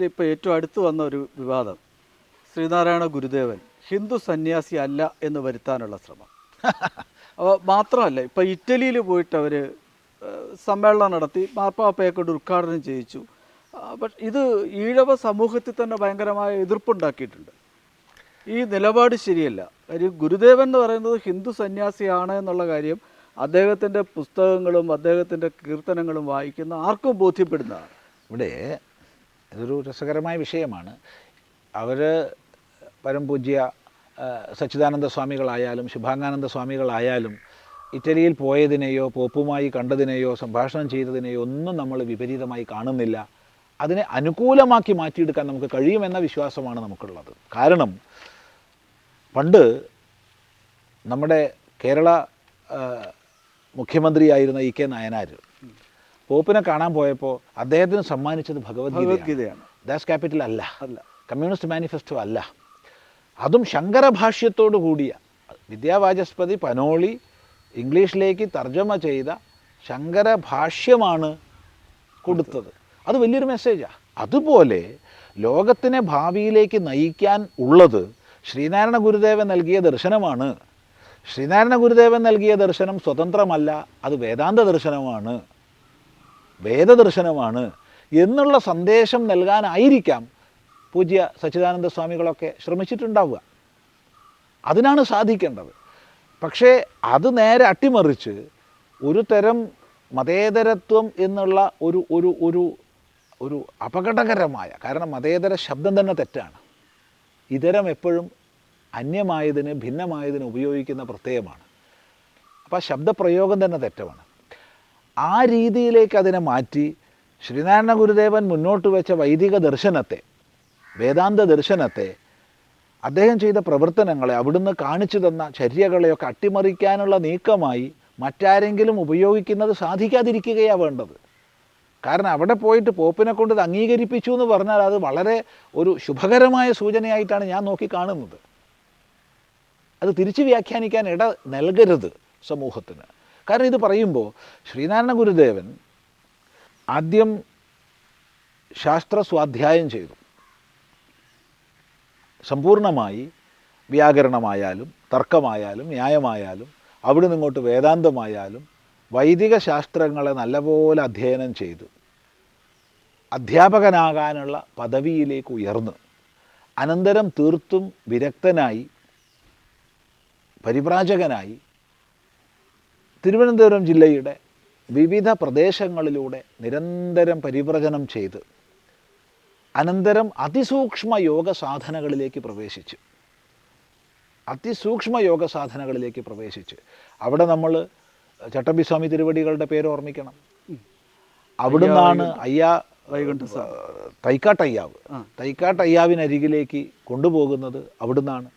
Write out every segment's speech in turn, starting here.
മറ്റേ ഇപ്പോൾ ഏറ്റവും അടുത്ത് വന്ന ഒരു വിവാദം, ശ്രീനാരായണ ഗുരുദേവൻ ഹിന്ദു സന്യാസി അല്ല എന്ന് വരുത്താനുള്ള ശ്രമം. അപ്പോൾ മാത്രമല്ല, ഇപ്പോൾ ഇറ്റലിയിൽ പോയിട്ട് അവർ സമ്മേളനം നടത്തി മാർപ്പാപ്പയെ കൊണ്ട് ഉദ്ഘാടനം ചെയ്യിച്ചു. പക്ഷെ ഇത് ഈഴവ സമൂഹത്തിൽ തന്നെ ഭയങ്കരമായ എതിർപ്പുണ്ടാക്കിയിട്ടുണ്ട്. ഈ നിലപാട് ശരിയല്ല. കാര്യം ഗുരുദേവൻ എന്ന് പറയുന്നത് ഹിന്ദു സന്യാസിയാണ് എന്നുള്ള കാര്യം അദ്ദേഹത്തിൻ്റെ പുസ്തകങ്ങളും അദ്ദേഹത്തിൻ്റെ കീർത്തനങ്ങളും വായിക്കുന്ന ആർക്കും ബോധ്യപ്പെടുന്നതാണ്. ഇവിടെ ഇതൊരു രസകരമായ വിഷയമാണ്. അവർ പരംപൂജ്യ സച്ചിദാനന്ദ സ്വാമികളായാലും ശുഭാംഗാനന്ദ സ്വാമികളായാലും ഇറ്റലിയിൽ പോയതിനെയോ പോപ്പുമായി കണ്ടതിനെയോ സംഭാഷണം ചെയ്തതിനെയോ ഒന്നും നമ്മൾ വിപരീതമായി കാണുന്നില്ല. അതിനെ അനുകൂലമാക്കി മാറ്റിയെടുക്കാൻ നമുക്ക് കഴിയുമെന്ന വിശ്വാസമാണ് നമുക്കുള്ളത്. കാരണം പണ്ട് നമ്മുടെ കേരള മുഖ്യമന്ത്രിയായിരുന്ന ഇ കെ നായനാർ പോപ്പിനെ കാണാൻ പോയപ്പോൾ അദ്ദേഹത്തിന് സമ്മാനിച്ചത് ഭഗവത്ഗീതയാണ്. ദാസ് ക്യാപിറ്റൽ അല്ല, കമ്മ്യൂണിസ്റ്റ് മാനിഫെസ്റ്റോ അല്ല. അതും ശങ്കരഭാഷ്യത്തോടു കൂടിയ വിദ്യാവാചസ്പതി പനോളി ഇംഗ്ലീഷിലേക്ക് തർജ്ജമ ചെയ്ത ശങ്കരഭാഷ്യമാണ് കൊടുത്തത്. അത് വലിയൊരു മെസ്സേജാണ്. അതുപോലെ ലോകത്തിനെ ഭാവിയിലേക്ക് നയിക്കാൻ ഉള്ളത് ശ്രീനാരായണ ഗുരുദേവൻ നൽകിയ ദർശനമാണ്. ശ്രീനാരായണ ഗുരുദേവൻ നൽകിയ ദർശനം സ്വതന്ത്രമല്ല, അത് വേദാന്ത ദർശനമാണ്, വേദദർശനമാണ് എന്നുള്ള സന്ദേശം നൽകാനായിരിക്കാം പൂജ്യ സച്ചിദാനന്ദ സ്വാമികളൊക്കെ ശ്രമിച്ചിട്ടുണ്ടാവുക. അതിനാണ് സാധിക്കേണ്ടത്. പക്ഷേ അത് നേരെ അട്ടിമറിച്ച് ഒരു തരം മതേതരത്വം എന്നുള്ള ഒരു ഒരു ഒരു ഒരു അപകടകരമായ, കാരണം മതേതര ശബ്ദം തന്നെ തെറ്റാണ്. ഇതരം എപ്പോഴും അന്യമായതിന് ഭിന്നമായതിന് ഉപയോഗിക്കുന്ന പ്രത്യയമാണ്. അപ്പോൾ ആ ശബ്ദപ്രയോഗം തന്നെ തെറ്റമാണ്. ആ രീതിയിലേക്ക് അതിനെ മാറ്റി ശ്രീനാരായണ ഗുരുദേവൻ മുന്നോട്ട് വെച്ച വൈദിക ദർശനത്തെ, വേദാന്ത ദർശനത്തെ, അദ്ദേഹം ചെയ്ത പ്രവർത്തനങ്ങളെ, അവിടുന്ന് കാണിച്ചു തന്ന ചര്യകളെയൊക്കെ അട്ടിമറിക്കാനുള്ള നീക്കമായി മറ്റാരെങ്കിലും ഉപയോഗിക്കുന്നത് സാധിക്കാതിരിക്കുകയാണ് വേണ്ടത്. കാരണം അവിടെ പോയിട്ട് പോപ്പിനെ കൊണ്ട് ഇത് അംഗീകരിപ്പിച്ചു എന്ന് പറഞ്ഞാൽ അത് വളരെ ഒരു ശുഭകരമായ സൂചനയായിട്ടാണ് ഞാൻ നോക്കി കാണുന്നത്. അത് തിരിച്ച് വ്യാഖ്യാനിക്കാൻ ഇട നൽകരുത് സമൂഹത്തിന്. കാരണം ഇത് പറയുമ്പോൾ ശ്രീനാരായണ ഗുരുദേവൻ ആദ്യം ശാസ്ത്ര സ്വാധ്യായം ചെയ്തു. സമ്പൂർണമായി വ്യാകരണമായാലും തർക്കമായാലും ന്യായമായാലും അവിടെ നിന്നിങ്ങോട്ട് വേദാന്തമായാലും വൈദിക ശാസ്ത്രങ്ങളെ നല്ലപോലെ അധ്യയനം ചെയ്തു അധ്യാപകനാകാനുള്ള പദവിയിലേക്ക് ഉയർന്ന് അനന്തരം തീർത്തും വിരക്തനായി പരിവ്രാജകനായി തിരുവനന്തപുരം ജില്ലയുടെ വിവിധ പ്രദേശങ്ങളിലൂടെ നിരന്തരം പരിവ്രജനം ചെയ്ത് അനന്തരം അതിസൂക്ഷ്മ യോഗ സാധനകളിലേക്ക് പ്രവേശിച്ചു. അതിസൂക്ഷ്മ യോഗ സാധനകളിലേക്ക് പ്രവേശിച്ച് അവിടെ നമ്മൾ ചട്ടമ്പിസ്വാമി തിരുവടികളുടെ പേര് ഓർമ്മിക്കണം. അവിടുന്നാണ് തൈക്കാട്ടയ്യാവിനരികിലേക്ക് കൊണ്ടുപോകുന്നത്. അവിടുന്നാണ്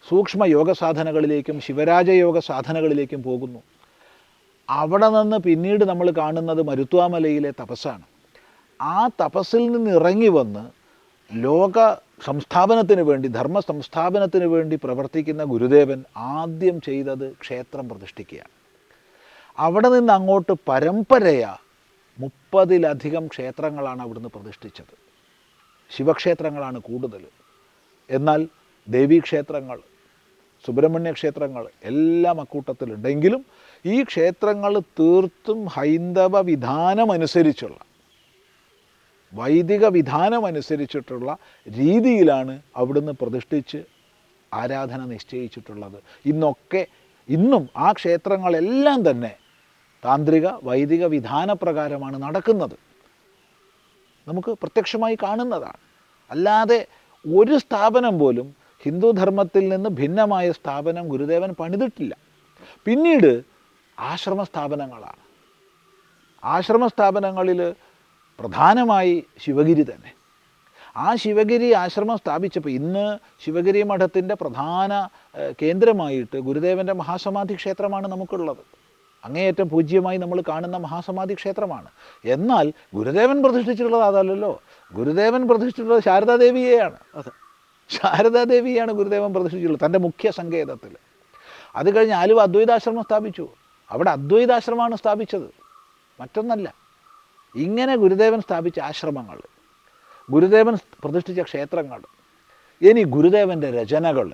സൂക്ഷ്മ യോഗ സാധനകളിലേക്കും ശിവരാജയോഗ സാധനകളിലേക്കും പോകുന്നു. അവിടെ നിന്ന് പിന്നീട് നമ്മൾ കാണുന്നത് മരുത്വാമലയിലെ തപസ്സാണ്. ആ തപസ്സിൽ നിന്ന് ഇറങ്ങി വന്ന് ലോക സംസ്ഥാപനത്തിന് വേണ്ടി, ധർമ്മ സംസ്ഥാപനത്തിന് വേണ്ടി പ്രവർത്തിക്കുന്ന ഗുരുദേവൻ ആദ്യം ചെയ്തത് ക്ഷേത്രം പ്രതിഷ്ഠിക്കുകയാണ്. അവിടെ നിന്ന് അങ്ങോട്ട് പരമ്പരയാ 30-ലധികം ക്ഷേത്രങ്ങളാണ് അവിടുന്ന് പ്രതിഷ്ഠിച്ചത്. ശിവക്ഷേത്രങ്ങളാണ് കൂടുതൽ. എന്നാൽ ദേവീക്ഷേത്രങ്ങൾ, സുബ്രഹ്മണ്യ ക്ഷേത്രങ്ങൾ എല്ലാം അക്കൂട്ടത്തിലുണ്ടെങ്കിലും ഈ ക്ഷേത്രങ്ങൾ തീർത്തും ഹൈന്ദവ വിധാനമനുസരിച്ചുള്ള, വൈദിക വിധാനമനുസരിച്ചിട്ടുള്ള രീതിയിലാണ് അവിടുന്ന് പ്രതിഷ്ഠിച്ച് ആരാധന നിശ്ചയിച്ചിട്ടുള്ളത്. ഇന്നും ആ ക്ഷേത്രങ്ങളെല്ലാം തന്നെ താന്ത്രിക വൈദിക വിധാനപ്രകാരമാണ് നടക്കുന്നത്. നമുക്ക് പ്രത്യക്ഷമായി കാണുന്നതാണ്. അല്ലാതെ ഒരു സ്ഥാപനം പോലും ഹിന്ദുധർമ്മത്തിൽ നിന്ന് ഭിന്നമായ സ്ഥാപനം ഗുരുദേവൻ പണിതിട്ടില്ല. പിന്നീട് ആശ്രമ സ്ഥാപനങ്ങളാണ്. ആശ്രമ സ്ഥാപനങ്ങളിൽ പ്രധാനമായി ശിവഗിരി തന്നെ. ആ ശിവഗിരി ആശ്രമം സ്ഥാപിച്ചപ്പോൾ ഇന്ന് ശിവഗിരി മഠത്തിൻ്റെ പ്രധാന കേന്ദ്രമായിട്ട് ഗുരുദേവൻ്റെ മഹാസമാധി ക്ഷേത്രമാണ് നമുക്കുള്ളത്. അങ്ങേയറ്റം പൂജ്യമായി നമ്മൾ കാണുന്ന മഹാസമാധി ക്ഷേത്രമാണ്. എന്നാൽ ഗുരുദേവൻ പ്രതിഷ്ഠിച്ചിട്ടുള്ളത് അതല്ലല്ലോ. ഗുരുദേവൻ പ്രതിഷ്ഠിച്ചിട്ടുള്ളത് ശാരദാദേവിയെയാണ്. ശാരദാദേവിയാണ് ഗുരുദേവൻ പ്രതിഷ്ഠിച്ചിട്ടുള്ളത് തൻ്റെ മുഖ്യ സങ്കേതത്തിൽ. അത് കഴിഞ്ഞ് ആലുവ അദ്വൈതാശ്രമം സ്ഥാപിച്ചു. അവിടെ ഗുരുദേവൻ പ്രതിഷ്ഠിച്ച ക്ഷേത്രങ്ങൾ, ഇനി ഗുരുദേവൻ്റെ രചനകൾ,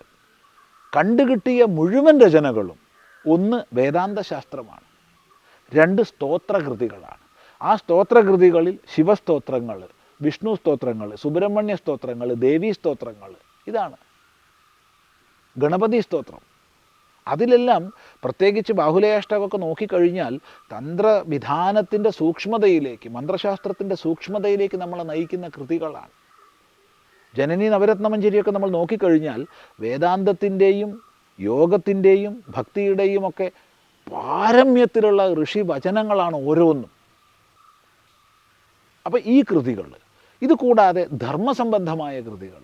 കണ്ടുകിട്ടിയ മുഴുവൻ രചനകളും ഒന്ന് വേദാന്ത ശാസ്ത്രമാണ്, രണ്ട് സ്തോത്രകൃതികളാണ്. ആ സ്തോത്രകൃതികളിൽ ശിവസ്തോത്രങ്ങൾ, വിഷ്ണു സ്തോത്രങ്ങൾ, സുബ്രഹ്മണ്യ സ്തോത്രങ്ങൾ, ദേവീ സ്തോത്രങ്ങൾ, ഇതാണ് ഗണപതി സ്തോത്രം. അതിലെല്ലാം പ്രത്യേകിച്ച് ബാഹുലേയാഷ്ടകമൊക്കെ നോക്കിക്കഴിഞ്ഞാൽ തന്ത്രവിധാനത്തിൻ്റെ സൂക്ഷ്മതയിലേക്ക്, മന്ത്രശാസ്ത്രത്തിൻ്റെ സൂക്ഷ്മതയിലേക്ക് നമ്മളെ നയിക്കുന്ന കൃതികളാണ്. ജനനി നവരത്നമഞ്ജരിയൊക്കെ നമ്മൾ നോക്കിക്കഴിഞ്ഞാൽ വേദാന്തത്തിൻ്റെയും യോഗത്തിൻ്റെയും ഭക്തിയുടെയും ഒക്കെ പാരമ്യത്തിലുള്ള ഋഷി വചനങ്ങളാണ് ഓരോന്നും. അപ്പോൾ ഈ കൃതികൾ, ഇത് കൂടാതെ ധർമ്മസംബന്ധമായ കൃതികൾ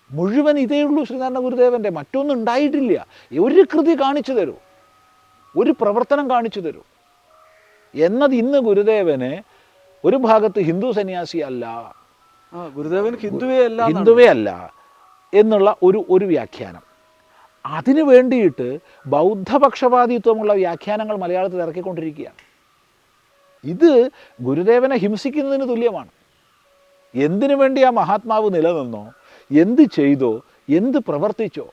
മുഴുവൻ ഇതേ ഉള്ളൂ ശ്രീനാരായണ ഗുരുദേവൻ്റെ, മറ്റൊന്നും ഉണ്ടായിട്ടില്ല. ഒരു കൃതി കാണിച്ചു തരൂ, ഒരു പ്രവർത്തനം കാണിച്ചു തരൂ എന്നത് ഇന്ന് ഗുരുദേവന് ഒരു ഭാഗത്ത് ഹിന്ദു സന്യാസി അല്ല, ഗുരുദേവൻ ഹിന്ദുവേ അല്ല എന്നുള്ള ഒരു വ്യാഖ്യാനം. അതിനു വേണ്ടിയിട്ട് ബൗദ്ധപക്ഷപാതിത്വമുള്ള വ്യാഖ്യാനങ്ങൾ മലയാളത്തിൽ ഇറക്കിക്കൊണ്ടിരിക്കുകയാണ്. ഇത് ഗുരുദേവനെ ഹിംസിക്കുന്നതിന് തുല്യമാണ്. എന്തിനു വേണ്ടി ആ മഹാത്മാവ് നിലനിന്നോ, എന്ത് ചെയ്തോ, എന്ത് പ്രവർത്തിച്ചോ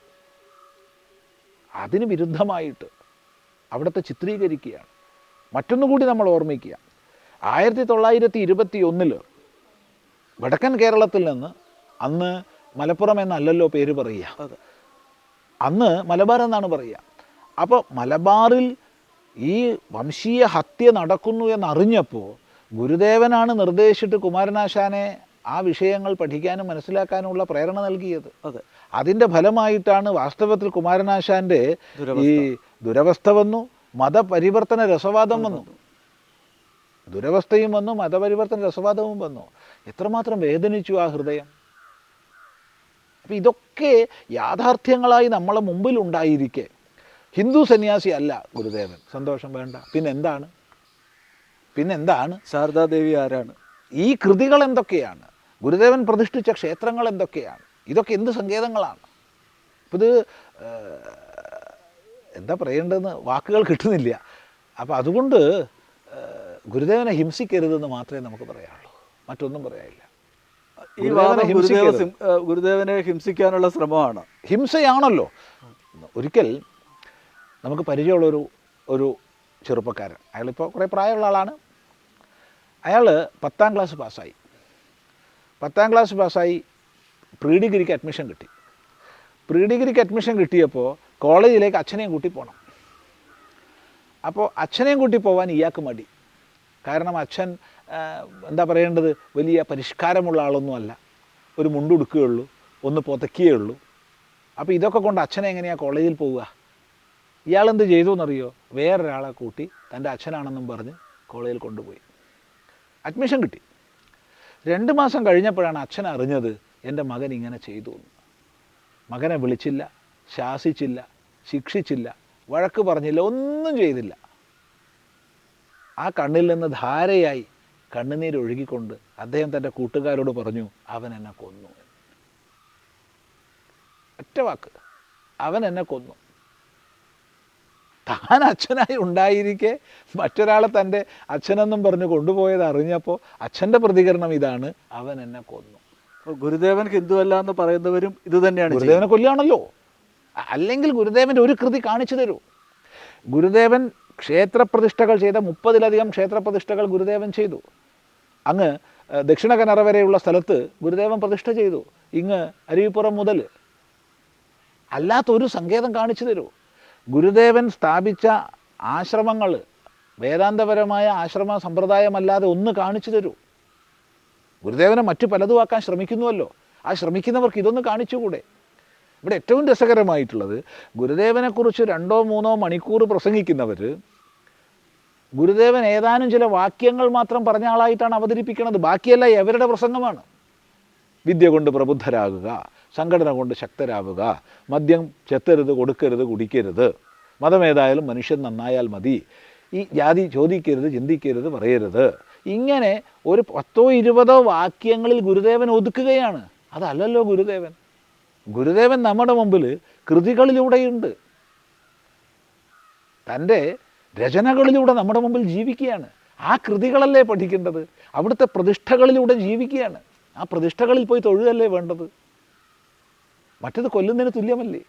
അതിന് വിരുദ്ധമായിട്ട് അവിടുത്തെ ചിത്രീകരിക്കുകയാണ്. മറ്റൊന്നുകൂടി നമ്മൾ ഓർമ്മിക്കുക, 1921 വടക്കൻ കേരളത്തിൽ നിന്ന്, അന്ന് മലപ്പുറം എന്നല്ലല്ലോ പേര് പറയുക, അന്ന് മലബാർ എന്നാണ് പറയുക. അപ്പോൾ മലബാറിൽ ഈ വംശീയ ഹത്യ നടക്കുന്നു എന്നറിഞ്ഞപ്പോൾ ഗുരുദേവനാണ് നിർദ്ദേശിച്ചിട്ട് കുമാരനാശാനെ ആ വിഷയങ്ങൾ പഠിക്കാനും മനസ്സിലാക്കാനുമുള്ള പ്രേരണ നൽകിയത്. അതിൻ്റെ ഫലമായിട്ടാണ് വാസ്തവത്തിൽ കുമാരനാശാൻ്റെ ഈ ദുരവസ്ഥ വന്നു, മതപരിവർത്തന രസവാദം വന്നു, ദുരവസ്ഥയും വന്നു, മതപരിവർത്തന രസവാദവും വന്നു. എത്രമാത്രം വേദനിച്ചു ആ ഹൃദയം. അപ്പം ഇതൊക്കെ യാഥാർത്ഥ്യങ്ങളായി നമ്മളെ മുമ്പിൽ ഉണ്ടായിരിക്കെ ഹിന്ദു സന്യാസി അല്ല ഗുരുദേവൻ. സന്തോഷം വേണ്ട. പിന്നെന്താണ് ശാരദാദേവി ആരാണ്? ഈ കൃതികൾ എന്തൊക്കെയാണ്? ഗുരുദേവൻ പ്രതിഷ്ഠിച്ച ക്ഷേത്രങ്ങൾ എന്തൊക്കെയാണ്? ഇതൊക്കെ എന്ത് സങ്കേതങ്ങളാണ്? അപ്പോൾ ഇത് എന്താ പറയേണ്ടതെന്ന് വാക്കുകൾ കിട്ടുന്നില്ല. അപ്പോൾ അതുകൊണ്ട് ഗുരുദേവനെ ഹിംസിക്കരുതെന്ന് മാത്രമേ നമുക്ക് പറയാനുള്ളൂ, മറ്റൊന്നും പറയാനില്ല. ഈ ഗുരുദേവനെ ഹിംസിക്കാനുള്ള ശ്രമമാണ്, ഹിംസയാണല്ലോ. ഒരിക്കൽ നമുക്ക് പരിചയമുള്ളൊരു ചെറുപ്പക്കാരൻ, അയാളിപ്പോൾ കുറേ പ്രായമുള്ള ആളാണ്. അയാൾ 10ാം ക്ലാസ് പാസ്സായി. 10ാം ക്ലാസ് പാസ്സായി പ്രീ ഡിഗ്രിക്ക് അഡ്മിഷൻ കിട്ടി. പ്രീ ഡിഗ്രിക്ക് അഡ്മിഷൻ കിട്ടിയപ്പോൾ കോളേജിലേക്ക് അച്ഛനെയും കൂട്ടി പോകണം. അപ്പോൾ അച്ഛനെയും കൂട്ടി പോകാൻ ഇയാൾക്ക് മടി. കാരണം അച്ഛൻ എന്താ പറയേണ്ടത്, വലിയ പരിഷ്കാരമുള്ള ആളൊന്നുമല്ല, ഒരു മുണ്ടുടുക്കുകയുള്ളൂ, ഒന്ന് പൊതയ്ക്കുകയുള്ളൂ. അപ്പോൾ ഇതൊക്കെ കൊണ്ട് അച്ഛനെ എങ്ങനെയാണ് കോളേജിൽ പോവുക? ഇയാളെന്ത് ചെയ്തു എന്നറിയോ? വേറൊരാളെ കൂട്ടി തൻ്റെ അച്ഛനാണെന്നും പറഞ്ഞ് കോളേജിൽ കൊണ്ടുപോയി. അഡ്മിഷൻ കിട്ടി. 2 മാസം കഴിഞ്ഞപ്പോഴാണ് അച്ഛൻ അറിഞ്ഞത് എൻ്റെ മകൻ ഇങ്ങനെ ചെയ്തു. മകനെ വിളിച്ചില്ല, ശാസിച്ചില്ല, ശിക്ഷിച്ചില്ല, വഴക്ക് പറഞ്ഞില്ല, ഒന്നും ചെയ്തില്ല. ആ കണ്ണിൽ നിന്ന് ധാരയായി കണ്ണുനീരൊഴുകിക്കൊണ്ട് അദ്ദേഹം തൻ്റെ കൂട്ടുകാരോട് പറഞ്ഞു, അവൻ എന്നെ കൊന്നു. ഒറ്റ വാക്ക്, അവൻ എന്നെ കൊന്നു. താൻ അച്ഛനായി ഉണ്ടായിരിക്കെ മറ്റൊരാളെ തൻ്റെ അച്ഛനെന്നും പറഞ്ഞ് കൊണ്ടുപോയത് അറിഞ്ഞപ്പോൾ അച്ഛൻ്റെ പ്രതികരണം ഇതാണ്, അവൻ എന്നെ കൊന്നു. ഗുരുദേവൻ ഹിന്ദു അല്ല എന്ന് പറയുന്നവരും ഇത് തന്നെയാണ്. ഗുരുദേവനെ കൊല്ലുകയാണല്ലോ. അല്ലെങ്കിൽ ഗുരുദേവൻ്റെ ഒരു കൃതി കാണിച്ചു തരൂ. ഗുരുദേവൻ ക്ഷേത്രപ്രതിഷ്ഠകൾ ചെയ്ത 30-ലധികം ക്ഷേത്രപ്രതിഷ്ഠകൾ ഗുരുദേവൻ ചെയ്തു. അങ്ങ് ദക്ഷിണ കന്നഡ വരെയുള്ള സ്ഥലത്ത് ഗുരുദേവൻ പ്രതിഷ്ഠ ചെയ്തു. ഇങ്ങ് അരുവിപ്പുറം മുതൽ. അല്ലാത്തൊരു സങ്കേതം കാണിച്ചു തരൂ. ഗുരുദേവൻ സ്ഥാപിച്ച ആശ്രമങ്ങൾ വേദാന്തപരമായ ആശ്രമ സമ്പ്രദായമല്ലാതെ ഒന്ന് കാണിച്ചു തരൂ. ഗുരുദേവനെ മറ്റു പലതും ആക്കാൻ ശ്രമിക്കുന്നുവല്ലോ, ആ ശ്രമിക്കുന്നവർക്ക് ഇതൊന്ന് കാണിച്ചുകൂടെ? ഇവിടെ ഏറ്റവും രസകരമായിട്ടുള്ളത്, ഗുരുദേവനെക്കുറിച്ച് 2-3 മണിക്കൂർ പ്രസംഗിക്കുന്നവർ ഗുരുദേവൻ ഏതാനും ചില വാക്യങ്ങൾ മാത്രം പറഞ്ഞ ആളായിട്ടാണ് അവതരിപ്പിക്കുന്നത്. ബാക്കിയെല്ലാം എവരുടെ പ്രസംഗമാണ്. വിദ്യ കൊണ്ട് പ്രബുദ്ധരാകുക, സംഘടന കൊണ്ട് ശക്തരാവുക, മദ്യം ചെത്തരുത്, കൊടുക്കരുത്, കുടിക്കരുത്, മതമേതായാലും മനുഷ്യൻ നന്നായാൽ മതി, ഈ ജാതി ചോദിക്കരുത്, ചിന്തിക്കരുത്, പറയരുത്, ഇങ്ങനെ ഒരു 10-20 വാക്യങ്ങളിൽ ഗുരുദേവൻ ഒതുക്കുകയാണ്. അതല്ലല്ലോ ഗുരുദേവൻ. ഗുരുദേവൻ നമ്മുടെ മുമ്പിൽ കൃതികളിലൂടെയുണ്ട്, തൻ്റെ രചനകളിലൂടെ നമ്മുടെ മുമ്പിൽ ജീവിക്കുകയാണ്. ആ കൃതികളല്ലേ പഠിക്കേണ്ടത്? അവിടുത്തെ പ്രതിഷ്ഠകളിലൂടെ ജീവിക്കുകയാണ്. ആ പ്രതിഷ്ഠകളിൽ പോയി തൊഴുകയല്ലേ വേണ്ടത്? മറ്റത് കൊല്ലുന്നതിന് തുല്യമല്ലേ?